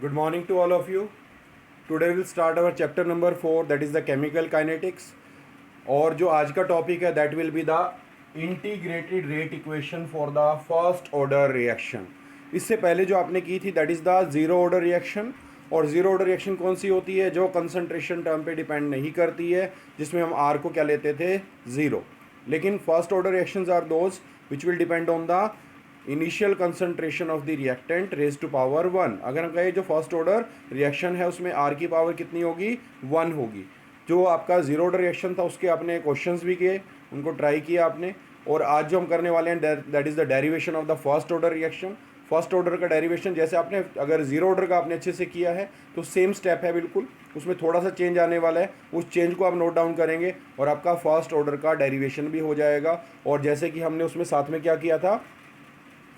Good morning to all of you. Today we'll start our chapter number 4, that is the chemical kinetics. और जो आज का topic है that will be the integrated rate equation for the first order reaction. इससे पहले जो आपने की थी that is the zero order reaction. और ज़ीरो ऑर्डर रिएक्शन कौन सी होती है? जो कंसंट्रेशन टर्म पे डिपेंड नहीं करती है, जिसमें हम आर को क्या लेते थे? ज़ीरो. लेकिन first order reactions are those which will depend on the initial concentration of the reactant raise to power 1. अगर हम कहें जो फर्स्ट ऑर्डर रिएक्शन है उसमें आर की पावर कितनी होगी? 1 होगी. जो आपका ज़ीरो ऑर्डर रिएक्शन था उसके आपने क्वेश्चंस भी किए, उनको ट्राई किया आपने. और आज जो हम करने वाले हैं that is the derivation of the first order reaction. First order का डेरिवेशन जैसे आपने अगर जीरो ऑर्डर का आपने अच्छे से किया है तो सेम स्टेप है बिल्कुल, उसमें थोड़ा सा चेंज आने वाला है, उस चेंज को आप नोट डाउन करेंगे और आपका फर्स्ट ऑर्डर का डेरिवेशन भी हो जाएगा. और जैसे कि हमने उसमें साथ में क्या किया था?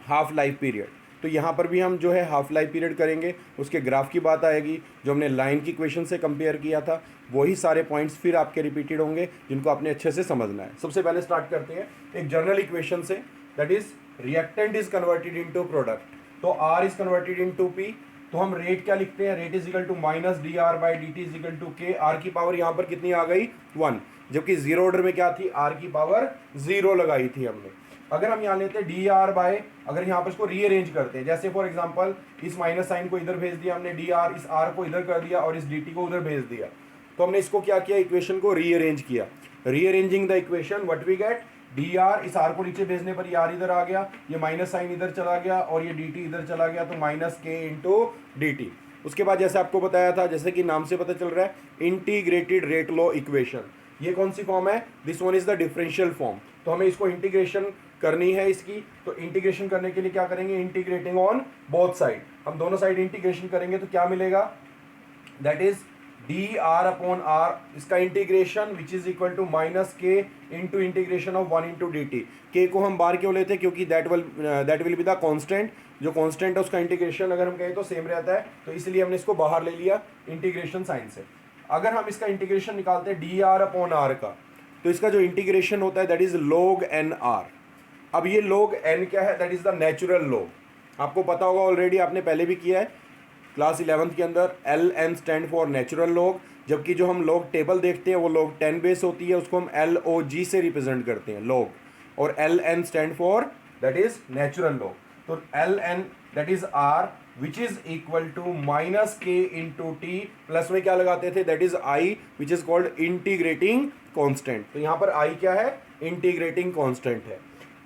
Half life period. तो यहाँ पर भी हम जो है हाफ लाइफ पीरियड करेंगे, उसके ग्राफ की बात आएगी. जो हमने लाइन की इक्वेशन से कंपेयर किया था वही सारे पॉइंट्स फिर आपके रिपीटेड होंगे जिनको आपने अच्छे से समझना है. सबसे पहले स्टार्ट करते हैं एक जनरल इक्वेशन से, that is reactant is converted into product. तो R is converted into P. तो हम रेट क्या लिखते हैं? Rate is equal to minus d R by d t is equal to k. R की पावर यहाँ पर कितनी आ गई? 1. जबकि जीरो ऑर्डर में क्या थी? R की पावर 0 लगाई थी हमने. अगर हम यहाँ लेते हैं डी आर बाय, अगर यहाँ पर इसको रीअरेंज करते हैं, जैसे फॉर एग्जांपल इस माइनस साइन को इधर भेज दिया हमने, डी आर, इस आर को इधर कर दिया और इस डी टी को उधर भेज दिया. तो हमने इसको क्या किया? इक्वेशन को रीअरेंज किया. Rearranging the equation what we get? D R, इस आर को नीचे भेजने पर ये आर इधर आ गया, ये माइनस साइन इधर चला गया और ये डी टी इधर चला गया, तो minus k into d T. उसके बाद जैसे आपको बताया था, जैसे कि नाम से पता चल रहा है, इंटीग्रेटेड रेट लॉ इक्वेशन. ये कौन सी फॉर्म है? This one is the differential form. तो हमें इसको इंटीग्रेशन करनी है इसकी. तो इंटीग्रेशन करने के लिए क्या करेंगे? Integrating on both side. हम दोनों साइड इंटीग्रेशन करेंगे तो क्या मिलेगा? That is d r upon r, इसका integration which is equal to minus k into integration of 1 into d t. K को हम बाहर क्यों लेते हैं? क्योंकि that will be the constant. जो कॉन्स्टेंट है उसका इंटीग्रेशन अगर हम कहें तो सेम रहता है, तो इसलिए हमने इसको बाहर ले लिया इंटीग्रेशन साइन से. अगर हम इसका इंटीग्रेशन निकालते हैं डी आर अपॉन आर का, तो इसका जो इंटीग्रेशन होता है that is log n r. अब ये log n क्या है? That is the natural log. आपको पता होगा ऑलरेडी, आपने पहले भी किया है क्लास 11th के अंदर. L N stand for natural log. जबकि जो हम log टेबल देखते हैं वो log 10 बेस होती है, उसको हम एल ओ जी से रिप्रेजेंट करते हैं log. और L N stand for that is natural log. तो L N that is R which is equal to minus k into t, plus में क्या लगाते थे? That is I which is called integrating constant. तो यहाँ पर आई क्या है? इंटीग्रेटिंग कॉन्स्टेंट है.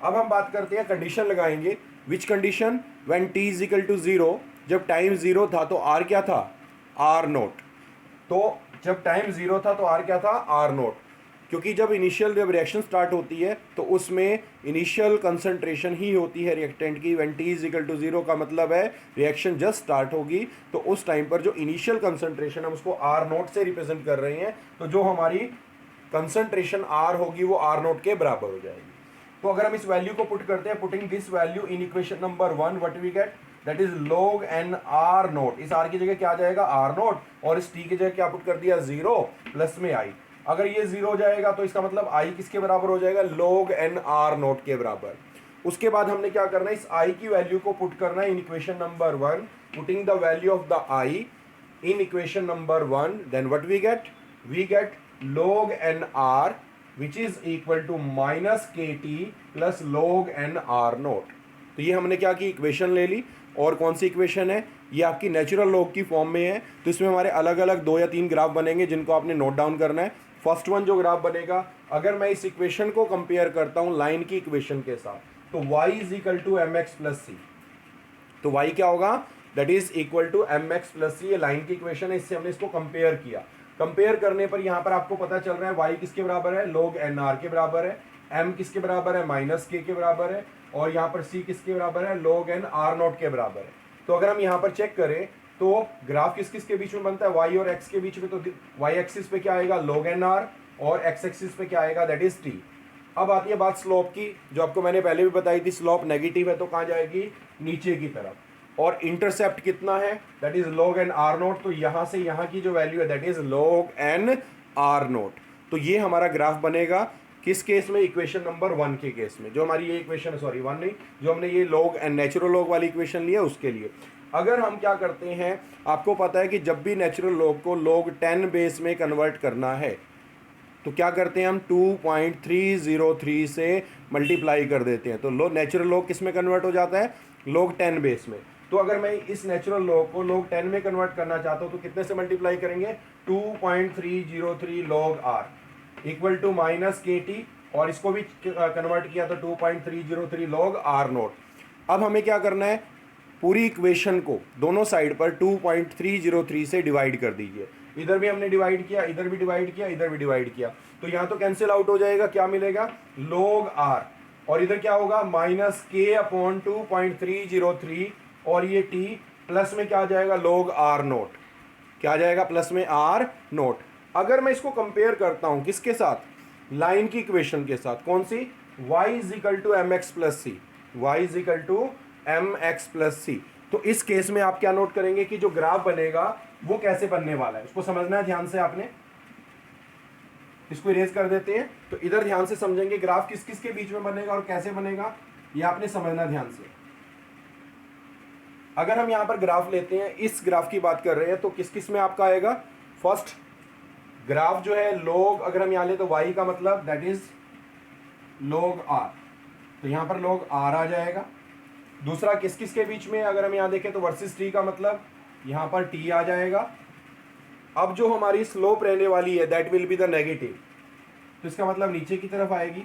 अब हम बात करते हैं, कंडीशन लगाएंगे. Which condition? When t is equal to zero. जब टाइम जीरो था तो आर क्या था? R naught. तो जब टाइम जीरो था तो आर क्या था? R naught. क्योंकि जब रिएक्शन स्टार्ट होती है तो उसमें इनिशियल कंसंट्रेशन ही होती है रिएक्टेंट की. When t is equal to zero का मतलब है रिएक्शन जस्ट स्टार्ट होगी, तो उस टाइम पर जो इनिशियल कंसंट्रेशन हम उसको आर नोट से रिप्रेजेंट कर रहे हैं, तो जो हमारी कंसंट्रेशन आर होगी वो आर नोट के बराबर हो जाएगी. तो अगर हम इस वैल्यू को पुट करते हैं, putting this value in equation number 1, what we get? That is log n r naught. इस r की जगह क्या आ जाएगा? r naught. और इस t की जगह क्या पुट कर दिया? 0 प्लस में i. अगर ये 0 हो जाएगा तो इसका मतलब i किसके बराबर हो जाएगा? log n r नोट के बराबर. उसके बाद हमने क्या करना है? इस i की वैल्यू को पुट करना है in equation number 1. Putting the value of the i in equation number 1, then what we get? We get log n r which is equal to minus k t plus log n r naught. तो ये हमने क्या की? Equation ले ली. और कौन सी equation है? ये आपकी नेचुरल log की फॉर्म में है. तो इसमें हमारे अलग अलग 2 या 3 ग्राफ बनेंगे जिनको आपने नोट डाउन करना है. फर्स्ट वन जो ग्राफ बनेगा, अगर मैं इस इक्वेशन को कंपेयर करता हूं लाइन की इक्वेशन के साथ, तो y is equal to m x plus c. तो y क्या होगा? That is equal to m x plus c. ये लाइन की इक्वेशन है, इससे हमने इसको कंपेयर किया. कंपेयर करने पर यहाँ पर आपको पता चल रहा है y किसके बराबर है? log n r के बराबर है. m किसके बराबर है? माइनस के बराबर है. और यहाँ पर c किसके बराबर है? log n r नोट के बराबर है. तो अगर हम यहाँ पर चेक करें तो ग्राफ किस किस के बीच में बनता है? y और x के बीच में. तो y एक्सिस पे क्या आएगा? log n r. और x एक्सिस पे क्या आएगा? That is t. अब आती है बात स्लोप की, जो आपको मैंने पहले भी बताई थी. स्लोप नेगेटिव है तो कहाँ जाएगी? नीचे की तरफ. और इंटरसेप्ट कितना है? That is log n r naught. तो यहाँ से यहाँ की जो वैल्यू है that is log n r naught. तो ये हमारा ग्राफ बनेगा किस केस में? इक्वेशन नंबर 1 के केस में. जो हमारी ये इक्वेशन, सॉरी 1 नहीं, जो हमने ये log n नेचुरल log वाली इक्वेशन ली है उसके लिए. अगर हम क्या करते हैं, आपको पता है कि जब भी नेचुरल लॉग को log 10 बेस में कन्वर्ट करना है तो क्या करते हैं हम 2.303 से मल्टीप्लाई कर देते हैं, तो नेचुरल लॉग किस में कन्वर्ट हो जाता है, log 10 बेस में। तो अगर मैं इस नेचुरल लॉग को log 10 में कन्वर्ट करना चाहता हूँ तो कितने से मल्टीप्लाई करेंगे, 2.303 log r equal to minus k t, और इसको भी कन्वर्ट किया तो 2.303 log r नोट। अब हमें क्या करना है, पूरी इक्वेशन को दोनों साइड पर 2.303 से डिवाइड कर दीजिए। इधर भी हमने डिवाइड किया, इधर भी डिवाइड किया, इधर भी डिवाइड किया, तो यहाँ तो कैंसिल आउट हो जाएगा, क्या मिलेगा, log r, और इधर क्या होगा, माइनस के अपॉन 2.303, और ये t प्लस में क्या आ जाएगा, log r नोट, क्या आ जाएगा, प्लस में r नोट। अगर मैं इसको कंपेयर करता हूँ किसके साथ, लाइन की इक्वेशन के साथ, कौन सी, y is equal to m x plus c, y is equal to m x plus c. तो इस केस में आप क्या नोट करेंगे कि जो ग्राफ बनेगा वो कैसे बनने वाला है, उसको समझना है ध्यान से आपने। इसको इरेज कर देते हैं, तो इधर ध्यान से समझेंगे ग्राफ किस किस के बीच में बनेगा और कैसे बनेगा, ये आपने समझना ध्यान से। अगर हम यहाँ पर ग्राफ लेते हैं, इस ग्राफ की बात कर रहे हैं, तो किस किस में आपका आएगा, फर्स्ट ग्राफ जो है log, अगर हम यहाँ ले तो y का मतलब दैट इज log r, तो यहाँ पर log r आ जाएगा। दूसरा किस किस के बीच में, अगर हम यहाँ देखें तो वर्सेस t का मतलब यहाँ पर t आ जाएगा। अब जो हमारी स्लोप रहने वाली है that will be the negative, तो इसका मतलब नीचे की तरफ आएगी,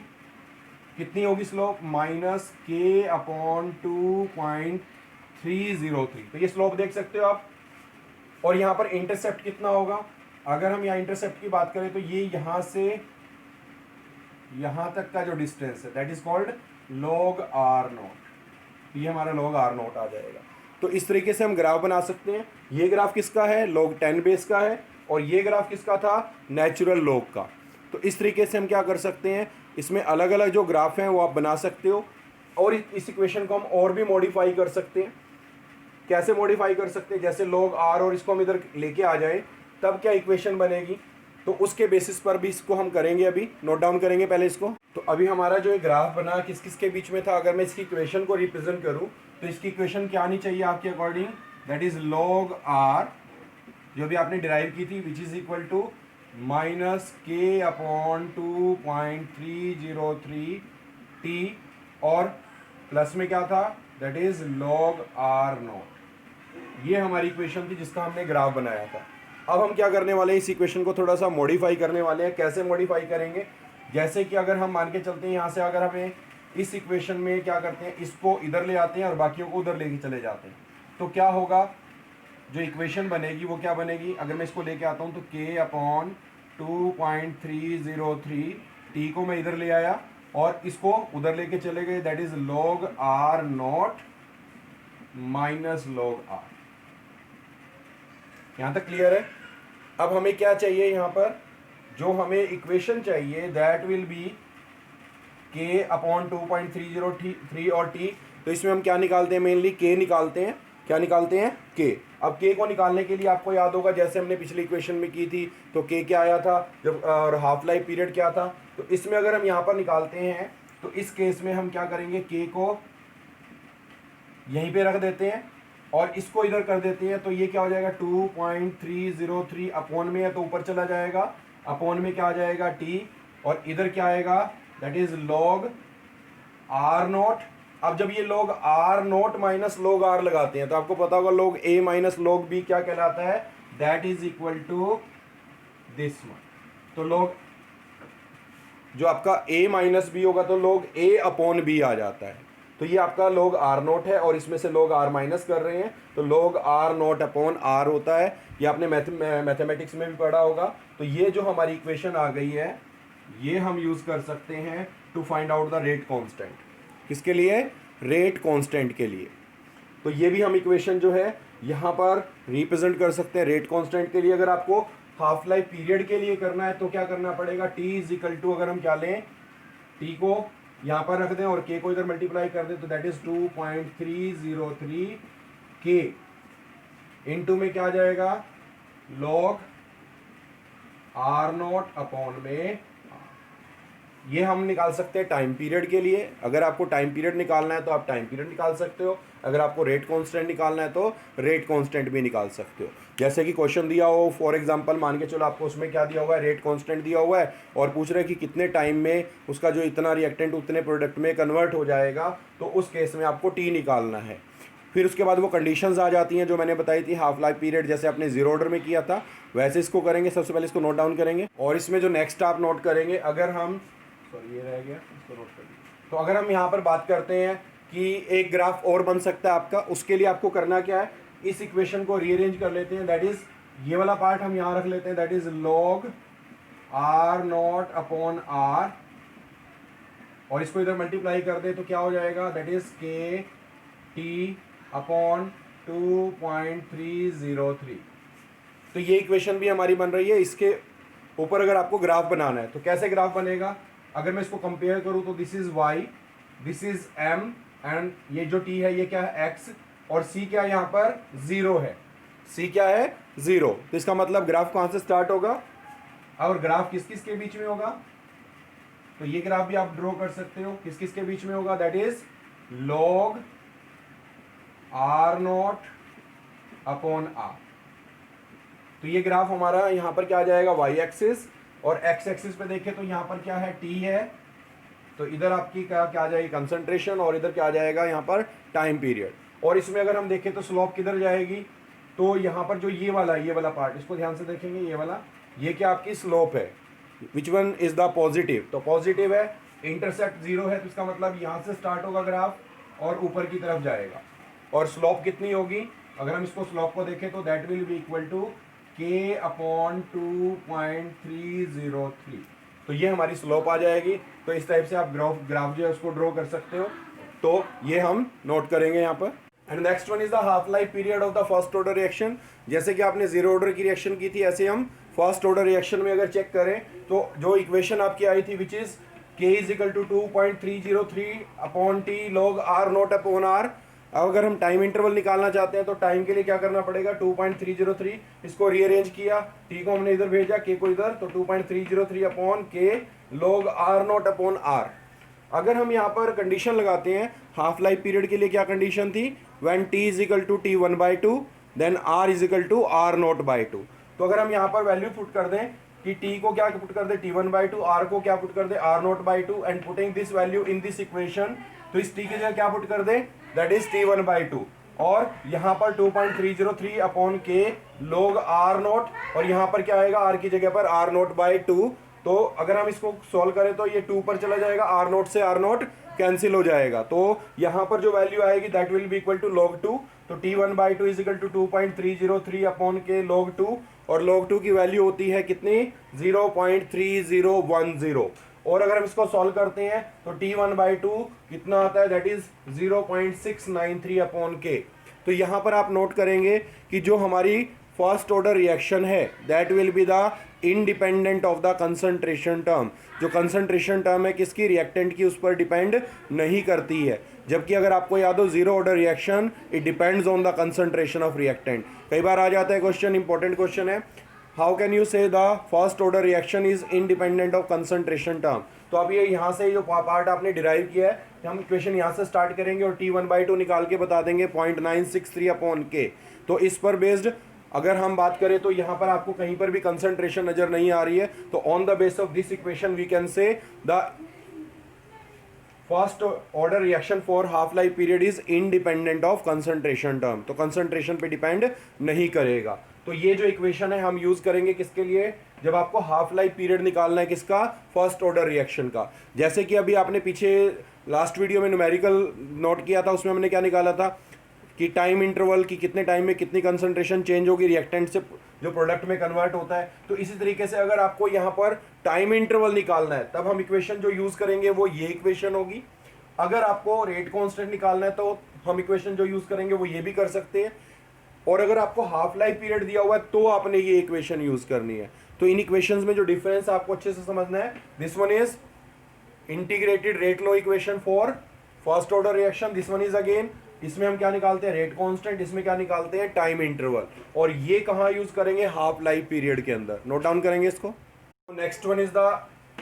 कितनी होगी स्लोप, माइनस के अपॉन 2.303, तो ये स्लोप देख सकते हो आप। और यहाँ पर इंटरसेप्ट कितना होगा, अगर हम यहाँ इंटरसेप्ट की बात करें तो ये यहाँ से यहाँ तक का जो डिस्टेंस है that is called log r naught, ये हमारा log r नोट आ जाएगा। तो इस तरीके से हम ग्राफ बना सकते हैं। ये ग्राफ किसका है, log 10 बेस का है, और ये ग्राफ किसका था, नेचुरल log का। तो इस तरीके से हम क्या कर सकते हैं, इसमें अलग अलग जो ग्राफ हैं वो आप बना सकते हो, और इस इक्वेशन को हम और भी मॉडिफाई कर सकते हैं। कैसे मॉडिफाई कर सकते हैं, जैसे log r और इसको हम इधर लेके आ जाए तब क्या इक्वेशन बनेगी, तो उसके बेसिस पर भी इसको हम करेंगे, अभी नोट डाउन करेंगे पहले इसको। तो अभी हमारा जो ग्राफ बना किस किस के बीच में था, अगर मैं इसकी इक्वेशन को रिप्रेजेंट करूं तो इसकी इक्वेशन क्या आनी चाहिए आपके according, that is log r जो भी आपने डिराइव की थी, which is equal to minus k upon 2.303 t, और प्लस में क्या था, that is log r naught. ये हमारी इक्वेशन थी जिसका हमने ग्राफ बनाया था। अब हम क्या करने वाले हैं, इस इक्वेशन को थोड़ा सा मॉडिफाई करने वाले हैं। कैसे मॉडिफाई करेंगे, जैसे कि अगर हम मान के चलते हैं यहाँ से, अगर हमें इस इक्वेशन में क्या करते हैं, इसको इधर ले आते हैं और बाकियों को उधर लेके चले जाते हैं, तो क्या होगा, जो इक्वेशन बनेगी वो क्या बनेगी, अगर मैं इसको लेके आता हूँ तो k अपॉन 2.303 t को मैं इधर ले आया और इसको उधर लेके चले गए, that is log r not minus log r। यहाँ तक क्लियर है। अब हमें क्या चाहिए, यहाँ पर जो हमें इक्वेशन चाहिए that will B k upon 2.303 और t, तो इसमें हम क्या निकालते हैं, मेनली k निकालते हैं। क्या निकालते हैं, k। अब k को निकालने के लिए आपको याद होगा जैसे हमने पिछली इक्वेशन में की थी, तो k क्या आया था जब, और हाफ लाइफ पीरियड क्या था। तो इसमें अगर हम यहाँ पर निकालते हैं तो इस केस में हम क्या करेंगे, k को यहीं पे रख देते हैं और इसको इधर कर देते हैं, तो ये क्या हो जाएगा, 2.303 अपॉन में है तो ऊपर चला जाएगा, अपॉन में क्या आ जाएगा t, और इधर क्या आएगा, that is log r note. अब जब ये log r note minus log r लगाते हैं तो आपको पता होगा log a minus log b क्या कहलाता है, that is equal to this one. तो log जो आपका a माइनस b होगा तो log a अपॉन b आ जाता है। तो ये आपका log r नोट है और इसमें से log r माइनस कर रहे हैं, तो log r naught upon r होता है। ये आपने मैथमेटिक्स में भी पढ़ा होगा। तो ये जो हमारी इक्वेशन आ गई है ये हम यूज़ कर सकते हैं to find out the rate constant. किसके लिए, रेट कांस्टेंट के लिए। तो ये भी हम इक्वेशन जो है यहाँ पर रिप्रेजेंट कर सकते हैं रेट कांस्टेंट के लिए। अगर आपको हाफ लाइफ पीरियड के लिए करना है तो क्या करना पड़ेगा, t इज इक्वल टू, अगर हम क्या लें, t को यहाँ पर रख दें और k को इधर मल्टीप्लाई कर दें, तो दैट इज 2.303 k इंटू में क्या आ जाएगा, log r नोट अपॉन में। ये हम निकाल सकते हैं टाइम पीरियड के लिए। अगर आपको टाइम पीरियड निकालना है तो आप टाइम पीरियड निकाल सकते हो, अगर आपको रेट कांस्टेंट निकालना है तो रेट कांस्टेंट भी निकाल सकते हो। जैसे कि क्वेश्चन दिया हो, फॉर एग्जांपल मान के चलो आपको उसमें क्या दिया हुआ है, रेट कांस्टेंट दिया हुआ है और पूछ रहे हैं कि कितने टाइम में उसका जो इतना रिएक्टेंट उतने प्रोडक्ट में कन्वर्ट हो जाएगा, तो उस केस में आपको टी निकालना है। फिर उसके बाद वो कंडीशंस आ जाती हैं जो मैंने बताई थी, हाफ लाइफ पीरियड जैसे आपने जीरो ऑर्डर में किया था वैसे इसको करेंगे। सबसे पहले इसको नोट डाउन करेंगे और इसमें जो नेक्स्ट आप नोट करेंगे, अगर हम सॉरी ये रह गया, इसको नोट कर लीजिए। तो अगर हम यहाँ पर बात करते हैं कि एक ग्राफ और बन सकता है आपका, उसके लिए आपको करना क्या है, इस इक्वेशन को रीअरेंज कर लेते हैं। दैट इज ये वाला पार्ट हम यहाँ रख लेते हैं, that is log R naught upon R, और इसको इधर मल्टीप्लाई कर दे तो क्या हो जाएगा, दैट इज के टी अपॉन 2.303। तो ये इक्वेशन भी हमारी बन रही है। इसके ऊपर अगर आपको ग्राफ बनाना है तो कैसे ग्राफ बनेगा, अगर मैं इसको कंपेयर करूं तो this is y, this is m and ये जो t है ये क्या है x, और c क्या है यहाँ पर 0 है, c क्या है 0। तो इसका मतलब ग्राफ कहाँ से स्टार्ट होगा और ग्राफ किस किस के बीच में होगा, तो ये ग्राफ भी आप ड्रॉ कर सकते हो, किस किस के बीच में होगा, that is log r not upon r। तो ये ग्राफ हमारा यहाँ पर क्या आ जाएगा, y एक्सिस, और x एक्सिस पे देखें तो यहाँ पर क्या है, t है, तो इधर आपकी क्या क्या आ जाएगी, कंसंट्रेशन, और इधर क्या आ जाएगा यहाँ पर टाइम पीरियड। और इसमें अगर हम देखें तो स्लोप किधर जाएगी, तो यहाँ पर जो ये वाला पार्ट, इसको ध्यान से देखेंगे, ये वाला, ये क्या आपकी स्लोप है, which one is the positive, तो पॉजिटिव है, इंटरसेप्ट 0 है, तो इसका मतलब यहाँ से स्टार्ट होगा ग्राफ और ऊपर की तरफ जाएगा। और स्लोप कितनी होगी, अगर हम इसको स्लोप को देखें तो that will be equal to k upon 2.303। तो ये हमारी स्लोप आ जाएगी। तो इस टाइप से आप ग्राफ जो है उसको ड्रॉ कर सकते हो। तो ये हम नोट करेंगे यहाँ पर। And next one is the half life period of the first order reaction. जैसे कि आपने जीरो ऑर्डर की रिएक्शन की थी, ऐसे हम फर्स्ट ऑर्डर रिएक्शन में अगर चेक करें तो जो इक्वेशन आपकी आई थी which is k is equal to 2.303 upon t log R naught upon R. अब अगर हम टाइम इंटरवल निकालना चाहते हैं तो टाइम के लिए क्या करना पड़ेगा, 2.303, इसको रीअरेंज किया, टी को हमने इधर भेजा, के को इधर, तो 2.303 upon k log R naught upon R. अगर हम यहाँ पर कंडीशन लगाते हैं हाफ लाइफ पीरियड के लिए, क्या कंडीशन थी, when t is equal to t1/2 then R is equal to R naught by 2। तो अगर हम यहाँ पर वैल्यू पुट कर दें कि टी को क्या पुट कर दे t1/2, आर को क्या पुट कर दे R naught by 2, and putting this value in this equation, तो इस टी की जगह क्या पुट कर दे, दैट इज t1/2, और यहाँ पर 2.303 अपॉन के लोग आर नॉट, और यहाँ पर क्या आएगा, आर की जगह पर आर नॉट बाई 2। तो अगर हम इसको सॉल्व करें तो ये 2 पर चला जाएगा, आर नॉट से आर नॉट कैंसिल हो जाएगा, तो यहाँ पर जो वैल्यू आएगी that will be equal to log 2। तो t1/2 is equal to 2.303 upon k log 2, और log 2 की वैल्यू होती है कितनी, 0.3010। और अगर हम इसको सॉल्व करते हैं तो t1/2 कितना आता है, दैट इज 0.693 अपॉन के। तो यहाँ पर आप नोट करेंगे कि जो हमारी फर्स्ट ऑर्डर रिएक्शन है that will be the independent of the concentration term. जो कंसंट्रेशन टर्म है किसकी, रिएक्टेंट की, उस पर डिपेंड नहीं करती है। जबकि अगर आपको याद हो zero order reaction it depends on the concentration of reactant. कई बार आ जाता है क्वेश्चन, इंपॉर्टेंट क्वेश्चन है, हाउ कैन यू से the first order reaction is independent of concentration term. तो अब ये यहाँ से जो पार्ट आपने डिराइव किया है, हम इक्वेशन यहाँ से स्टार्ट करेंगे और t1/2 निकाल के बता देंगे 0.963 अपॉन के। तो इस पर बेस्ड अगर हम बात करें तो यहाँ पर आपको कहीं पर भी कंसंट्रेशन नजर नहीं आ रही है, तो on the base of this equation we can say the first order reaction for half life period is independent of concentration term. तो कंसंट्रेशन पे डिपेंड नहीं करेगा। तो ये जो इक्वेशन है हम यूज करेंगे किसके लिए, जब आपको हाफ लाइफ पीरियड निकालना है किसका, फर्स्ट ऑर्डर रिएक्शन का। जैसे कि अभी आपने पीछे लास्ट वीडियो में न्यूमेरिकल नोट किया था, उसमें हमने क्या निकाला था कि टाइम इंटरवल की कितने टाइम में कितनी कंसंट्रेशन चेंज होगी रिएक्टेंट से जो प्रोडक्ट में कन्वर्ट होता है। तो इसी तरीके से अगर आपको यहाँ पर टाइम इंटरवल निकालना है तब हम इक्वेशन जो यूज करेंगे वो ये इक्वेशन होगी। अगर आपको रेट कांस्टेंट निकालना है तो हम इक्वेशन जो यूज करेंगे वो ये भी कर सकते हैं, और अगर आपको हाफ लाइफ पीरियड दिया हुआ है तो आपने ये इक्वेशन यूज करनी है। तो इन इक्वेशंस में जो डिफरेंस आपको अच्छे से समझना है, this one is integrated rate law equation for first order reaction, this one is again, इसमें हम क्या निकालते हैं, रेट कांस्टेंट, इसमें क्या निकालते हैं, टाइम इंटरवल। और ये कहाँ यूज करेंगे, हाफ लाइफ पीरियड के अंदर। नोट डाउन करेंगे इसको। Next one is the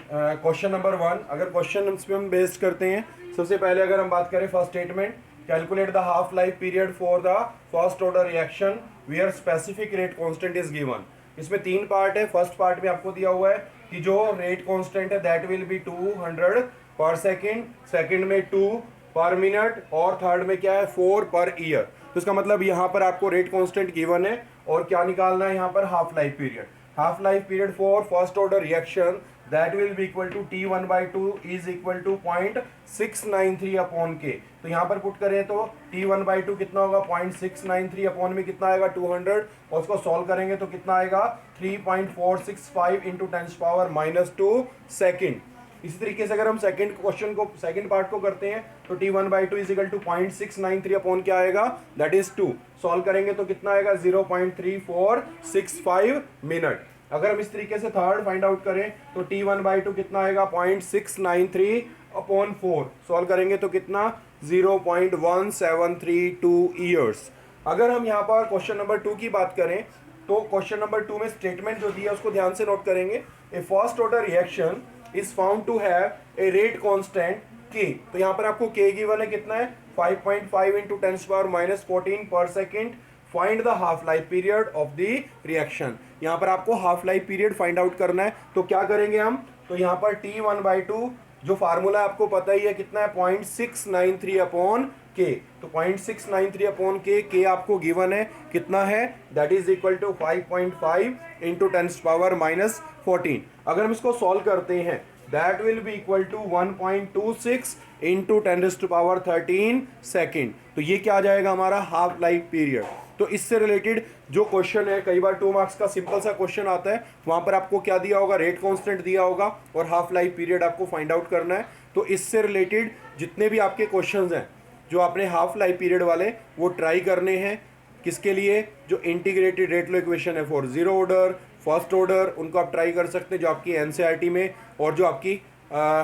question number 1, अगर क्वेश्चन पे हम बेस्ड करते हैं, सबसे पहले अगर हम बात करें first statement, calculate the half life period for the first order reaction where specific rate constant is given. इसमें 3 पार्ट है। फर्स्ट पार्ट में आपको दिया हुआ है कि जो रेट कांस्टेंट है दैट विल बी 200 पर सेकेंड, सेकेंड में 2 पर मिनट और थर्ड में क्या है 4 पर ईयर। तो इसका मतलब यहाँ पर आपको रेट कांस्टेंट गिवन है और क्या निकालना है यहाँ पर half life period. Half life period for first order reaction that will be equal to T1/2 is equal to 0.693 upon k. तो यहाँ पर पुट करें तो T1/2 कितना होगा 0.693 अपॉन में कितना आएगा 200 और उसको सॉल्व करेंगे तो कितना आएगा 3.465 इंटू 10⁻⁻2 सेकेंड। इसी तरीके से अगर हम सेकंड क्वेश्चन को सेकंड पार्ट को करते हैं तो T1/2 is equal to 0.693 upon क्या आएगा दैट इज 2। सॉल्व करेंगे तो कितना आएगा 0.3465 मिनट। अगर हम इस तरीके से थर्ड फाइंड आउट करें तो T1/2 कितना आएगा 0.693 अपॉन 4। सॉल्व करेंगे तो कितना 0.1732 ईयर्स। अगर हम यहाँ पर क्वेश्चन नंबर 2 की बात करें तो क्वेश्चन नंबर 2 में स्टेटमेंट जो दिया उसको ध्यान से नोट करेंगे। A first order reaction is found to have a rate constant k। तो यहाँ पर आपको k गिवन है कितना है 5.5 इंटू 10⁻⁻14 पर second. Find the half life period of the reaction. यहाँ पर आपको half life period find out करना है। तो क्या करेंगे हम, तो यहाँ पर T1/2 जो फार्मूला आपको पता ही है कितना है 0.693 अपॉन के। तो 0.693 अपॉन के आपको गिवन है कितना है that is equal to 5.5 into 10⁻⁻14। अगर हम इसको सॉल्व करते हैं that will be equal to 1.26 into 10⁻13 second. तो ये क्या आ जाएगा हमारा हाफ लाइफ पीरियड। तो इससे रिलेटेड जो क्वेश्चन है, कई बार 2 मार्क्स का सिंपल सा क्वेश्चन आता है, वहां पर आपको क्या दिया होगा रेट कांस्टेंट दिया होगा और हाफ लाइफ पीरियड आपको फाइंड आउट करना है। तो इससे रिलेटेड जितने भी आपके क्वेश्चंस हैं जो आपने हाफ लाइफ पीरियड वाले वो ट्राई करने हैं। किसके लिए, जो इंटीग्रेटेड रेट लो इक्वेशन है for zero order first order, उनको आप ट्राई कर सकते हैं जो आपकी एनसीईआरटी में और जो आपकी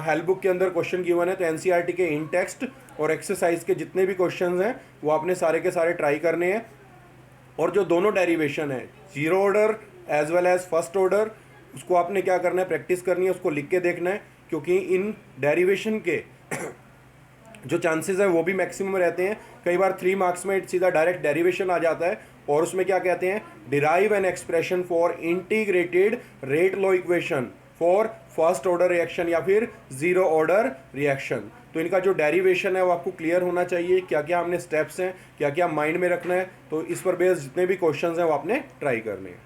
हेल्प बुक के अंदर क्वेश्चन गिवन है। तो एनसीईआरटी के इन टेक्स्ट और एक्सरसाइज के जितने भी क्वेश्चंस हैं वो आपने सारे के सारे ट्राई करने हैं। और जो दोनों डेरिवेशन है zero order as well as first order, उसको आपने क्या करना है प्रैक्टिस करनी है, उसको लिख के देखना है, क्योंकि इन डेरिवेशन के जो चांसेस है वो भी मैक्सिमम रहते हैं। कई बार 3 मार्क्स में सीधा डायरेक्ट डेरिवेशन आ जाता है और उसमें क्या कहते हैं derive an expression for integrated rate law equation for first order reaction या फिर जीरो ऑर्डर रिएक्शन। तो इनका जो डेरिवेशन है वो आपको क्लियर होना चाहिए, क्या क्या हमने स्टेप्स हैं, क्या क्या माइंड में रखना है। तो इस पर बेस्ड जितने भी क्वेश्चंस हैं वो आपने ट्राई करने हैं।